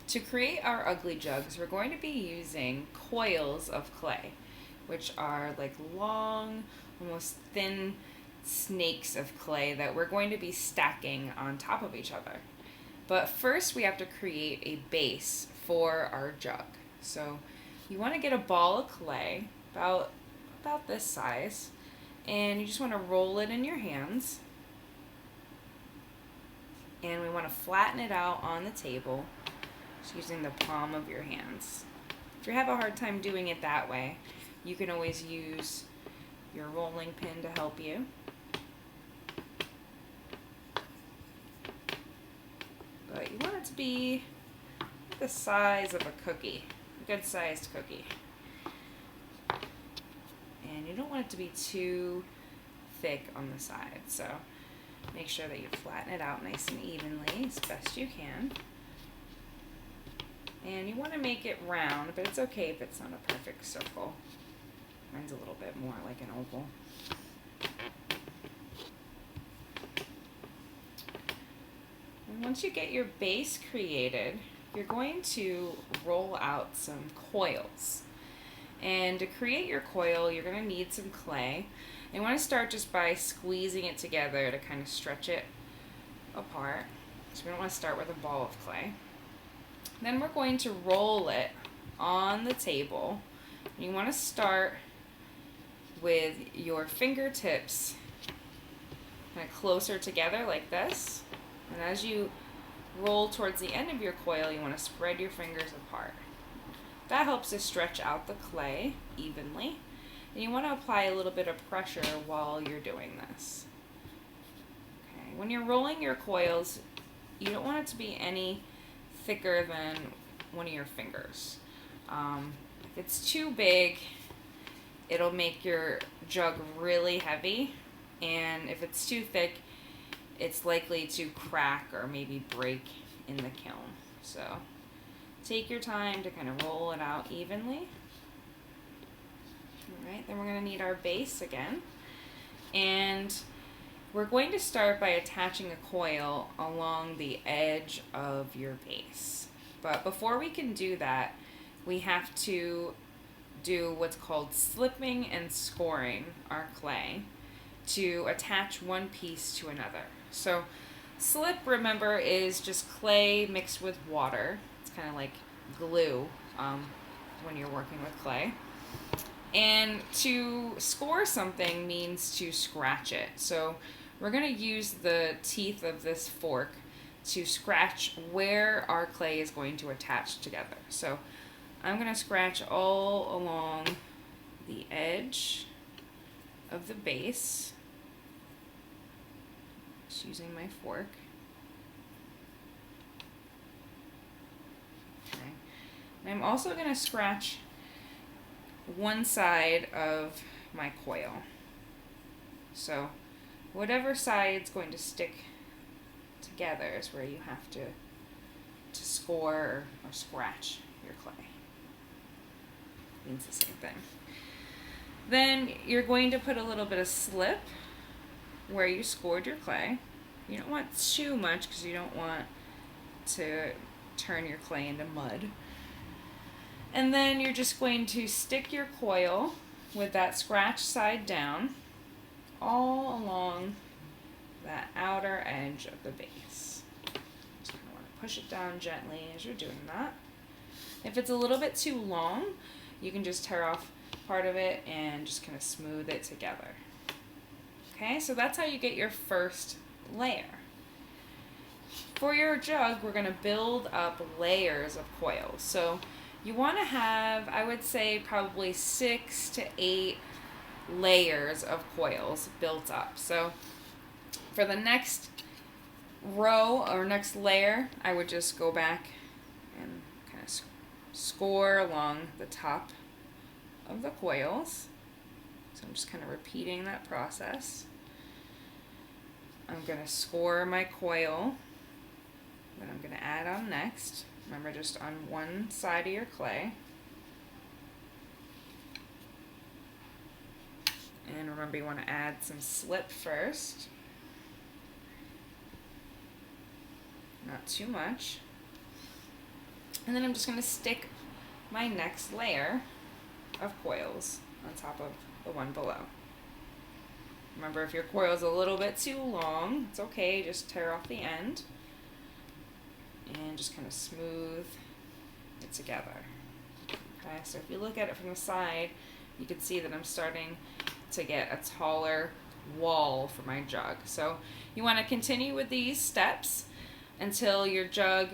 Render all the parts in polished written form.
To create our ugly jugs, we're going to be using coils of clay, which are like long, almost thin snakes of clay that we're going to be stacking on top of each other. But first we have to create a base for our jug. So you want to get a ball of clay about this size, and you just want to roll it in your hands, and we want to flatten it out on the table just using the palm of your hands. If you have a hard time doing it that way, you can always use your rolling pin to help you. But you want it to be the size of a cookie, a good sized cookie. And you don't want it to be too thick on the side, so make sure that you flatten it out nice and evenly as best you can. And you want to make it round, but it's okay if it's not a perfect circle. Mine's a little bit more like an oval. And once you get your base created, you're going to roll out some coils. And to create your coil, you're going to need some clay. You want to start just by squeezing it together to kind of stretch it apart. So we don't want to start with a ball of clay. Then we're going to roll it on the table. You want to start with your fingertips kind of closer together like this. And as you roll towards the end of your coil, you want to spread your fingers apart. That helps to stretch out the clay evenly. And you want to apply a little bit of pressure while you're doing this. Okay. When you're rolling your coils, you don't want it to be any thicker than one of your fingers. If it's too big, it'll make your jug really heavy, and if it's too thick, it's likely to crack or maybe break in the kiln. So take your time to kind of roll it out evenly. Alright, then we're going to need our base again, and we're going to start by attaching a coil along the edge of your base. But before we can do that, we have to do what's called slipping and scoring our clay to attach one piece to another. So slip, remember, is just clay mixed with water. It's kind of like glue when you're working with clay. And to score something means to scratch it. So we're going to use the teeth of this fork to scratch where our clay is going to attach together. So I'm going to scratch all along the edge of the base, just using my fork. Okay. And I'm also going to scratch one side of my coil. So whatever side's going to stick together is where you have to score or scratch your clay. Means the same thing. Then you're going to put a little bit of slip where you scored your clay. You don't want too much because you don't want to turn your clay into mud. And then you're just going to stick your coil with that scratch side down all along that outer edge of the base. Just kind of want to push it down gently as you're doing that. If it's a little bit too long, you can just tear off part of it and just kind of smooth it together. Okay, so that's how you get your first layer. For your jug, we're going to build up layers of coils. So you want to have, I would say, probably 6 to 8 layers of coils built up. So for the next row or next layer, I would just go back and kind of score along the top of the coils. So I'm just kind of repeating that process. I'm going to score my coil that I'm going to add on next. Remember, just on one side of your clay. And remember, you want to add some slip first. Not too much. And then I'm just going to stick my next layer of coils on top of the one below. Remember, if your coil is a little bit too long, it's okay, just tear off the end and just kind of smooth it together. Okay, so if you look at it from the side, you can see that I'm starting to get a taller wall for my jug. So you want to continue with these steps until your jug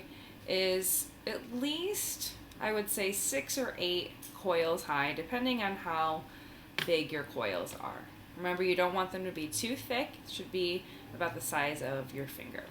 is at least, I would say, 6 or 8 coils high, depending on how big your coils are. Remember, you don't want them to be too thick. It should be about the size of your finger.